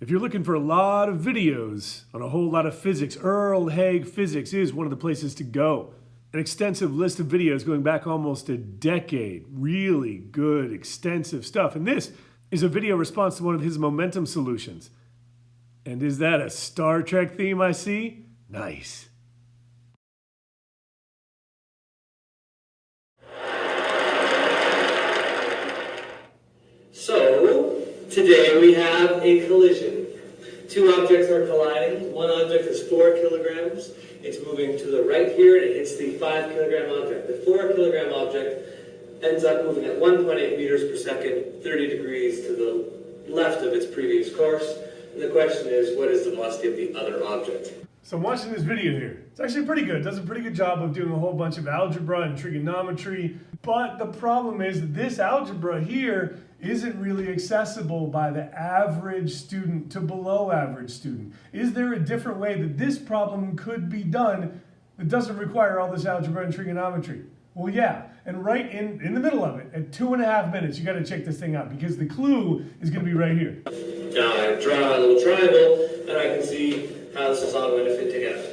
If you're looking for a lot of videos on a whole lot of physics, Earl Haig Physics is one of the places to go. An extensive list of videos going back almost a decade. Really good, extensive stuff. And this is a video response to one of his momentum solutions. And is that a Star Trek theme I see? Nice. So, today we have a collision. Two objects are colliding. One object is 4 kilograms. It's moving to the right here and it hits the 5 kilogram object. The 4 kilogram object ends up moving at 1.8 meters per second, 30 degrees to the left of its previous course. And the question is, what is the velocity of the other object? So I'm watching this video here. It's actually pretty good. It does a pretty good job of doing a whole bunch of algebra and trigonometry. But the problem is that this algebra here isn't really accessible by the average student to below average student. Is there a different way that this problem could be done that doesn't require all this algebra and trigonometry? Well, yeah, and right in the middle of it, at 2.5 minutes, you gotta check this thing out because the clue is gonna be right here. Now I draw a little triangle and I can see how this is all going to fit together.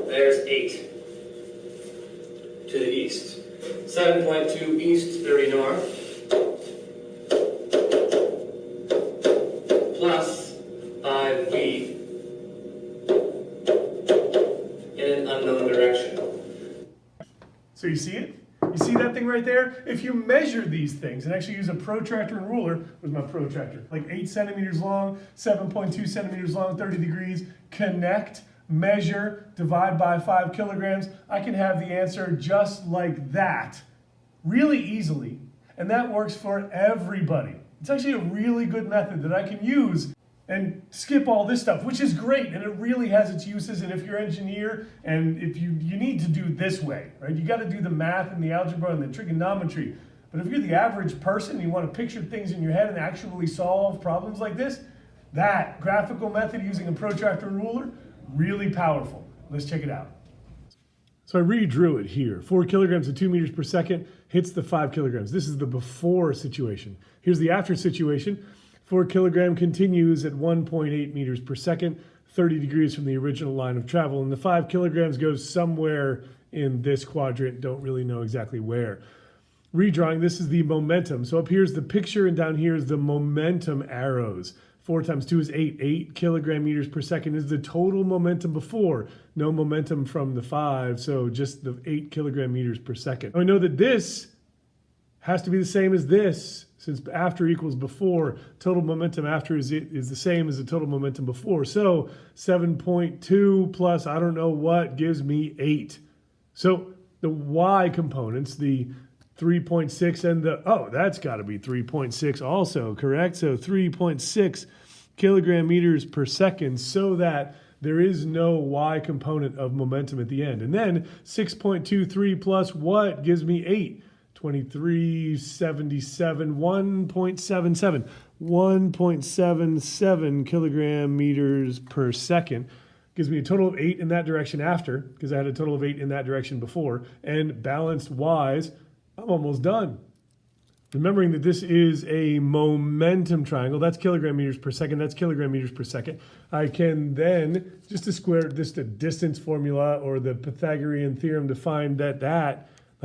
There's 8 to the east. 7.2 east, 30 north, plus 5b in an unknown direction. So you see it? You see that thing right there? If you measure these things and actually use a protractor and ruler, where's my protractor? Like 8 centimeters long, 7.2 centimeters long, 30 degrees, connect, measure, divide by 5 kilograms, I can have the answer just like that, really easily. And that works for everybody. It's actually a really good method that I can use and skip all this stuff, which is great, and it really has its uses. And if you're an engineer and if you need to do this way, right? You got to do the math and the algebra and the trigonometry. But if you're the average person, you want to picture things in your head and actually solve problems like this, that graphical method using a protractor and ruler, really powerful. Let's check it out. So I redrew it here. 4 kilograms at 2 meters per second hits the 5 kilograms. This is the before situation. Here's the after situation. 4 kilogram continues at 1.8 meters per second, 30 degrees from the original line of travel. And the 5 kilograms goes somewhere in this quadrant, don't really know exactly where. Redrawing, this is the momentum. So up here's the picture and down here is the momentum arrows. 4 times 2 is 8. 8 kilogram meters per second is the total momentum before. No momentum from the 5, so just the 8 kilogram meters per second. I know that this has to be the same as this, since after equals before. Total momentum after is the same as the total momentum before. So 7.2 plus I don't know what gives me 8. So the y components, the 3.6 and the, oh, that's got to be 3.6 also, correct? So 3.6 kilogram meters per second so that there is no y component of momentum at the end. And then 6.23 plus what gives me 8? 2377, 1.77. 1.77 kilogram meters per second gives me a total of 8 in that direction after, because I had a total of 8 in that direction before. And balanced y's, I'm almost done. Remembering that this is a momentum triangle, that's kilogram meters per second, that's kilogram meters per second. I can then, just to square this, the distance formula or the Pythagorean theorem to find that the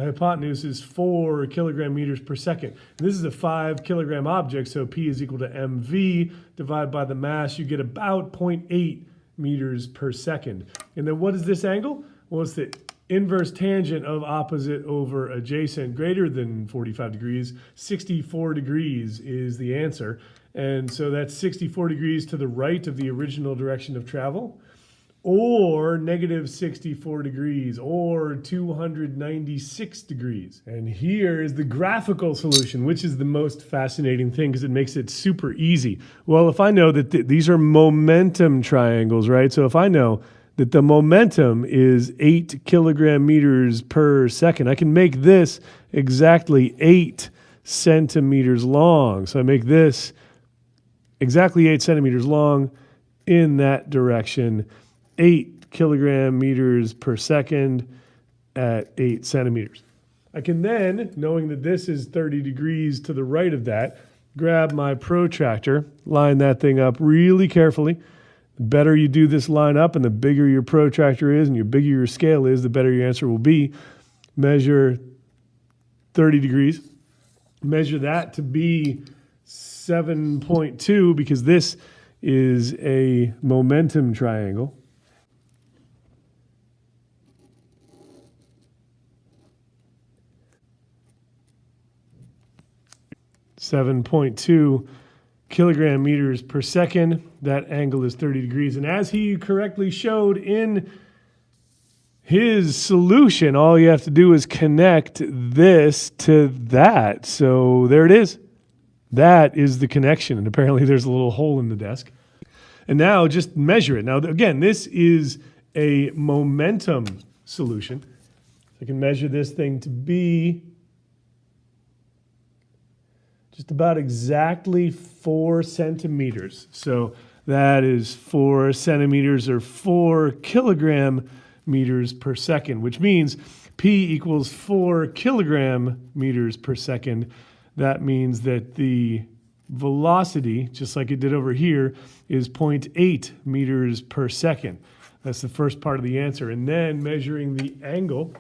hypotenuse is 4 kilogram meters per second. And this is a 5 kilogram object, so P is equal to mv divided by the mass. You get about 0.8 meters per second. And then what is this angle? Well, it's the inverse tangent of opposite over adjacent greater than 45 degrees. 64 degrees is the answer. And so that's 64 degrees to the right of the original direction of travel, or negative 64 degrees, or 296 degrees. And here is the graphical solution, which is the most fascinating thing because it makes it super easy. Well, if I know that these are momentum triangles, right? So if I know that the momentum is 8 kilogram meters per second, I can make this exactly 8 centimeters long. So I make this exactly 8 centimeters long in that direction. 8 kilogram meters per second at 8 centimeters. I can then, knowing that this is 30 degrees to the right of that, grab my protractor, line that thing up really carefully. The better you do this line up and the bigger your protractor is and the bigger your scale is, the better your answer will be. Measure 30 degrees. Measure that to be 7.2 because this is a momentum triangle. (7.2 kilogram meters per second). That angle is 30 degrees. And as he correctly showed in his solution, all you have to do is connect this to that. So there it is. That is the connection. And apparently there's a little hole in the desk. And now just measure it. Now, again, this is a momentum solution. I can measure this thing to be just about exactly 4 centimeters. So that is 4 centimeters or 4 kilogram meters per second, which means P equals 4 kilogram meters per second. That means that the velocity, just like it did over here, is 0.8 meters per second. That's the first part of the answer. And then measuring the angle,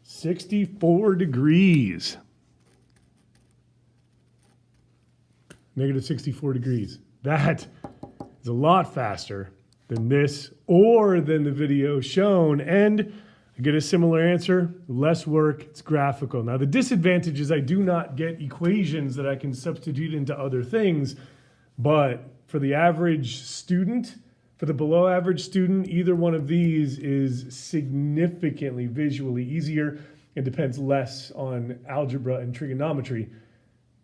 (64 degrees). Negative 64 degrees. That is a lot faster than this or than the video shown. And I get a similar answer, less work, it's graphical. Now the disadvantage is I do not get equations that I can substitute into other things, but for the average student, for the below average student, either one of these is significantly visually easier and depends less on algebra and trigonometry,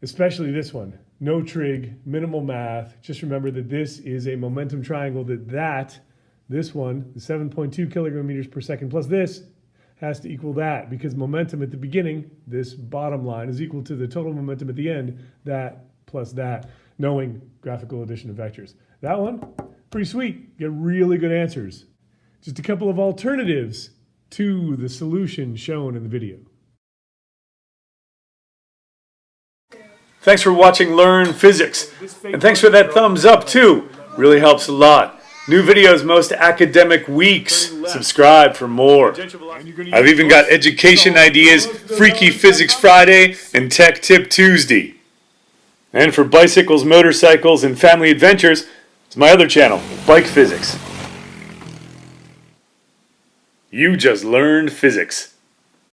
especially this one. No trig, minimal math. Just remember that this is a momentum triangle, this one, the 7.2 kilogram meters per second plus this has to equal that because momentum at the beginning, this bottom line, is equal to the total momentum at the end, that plus that, knowing graphical addition of vectors. That one, pretty sweet. Get really good answers. Just a couple of alternatives to the solution shown in the video. Thanks for watching Learn Physics. And thanks for that thumbs up too. Really helps a lot. New videos most academic weeks. Subscribe for more. I've even got education ideas, Freaky Physics Friday, and Tech Tip Tuesday. And for bicycles, motorcycles, and family adventures, it's my other channel, Bike Physics. You just learned physics.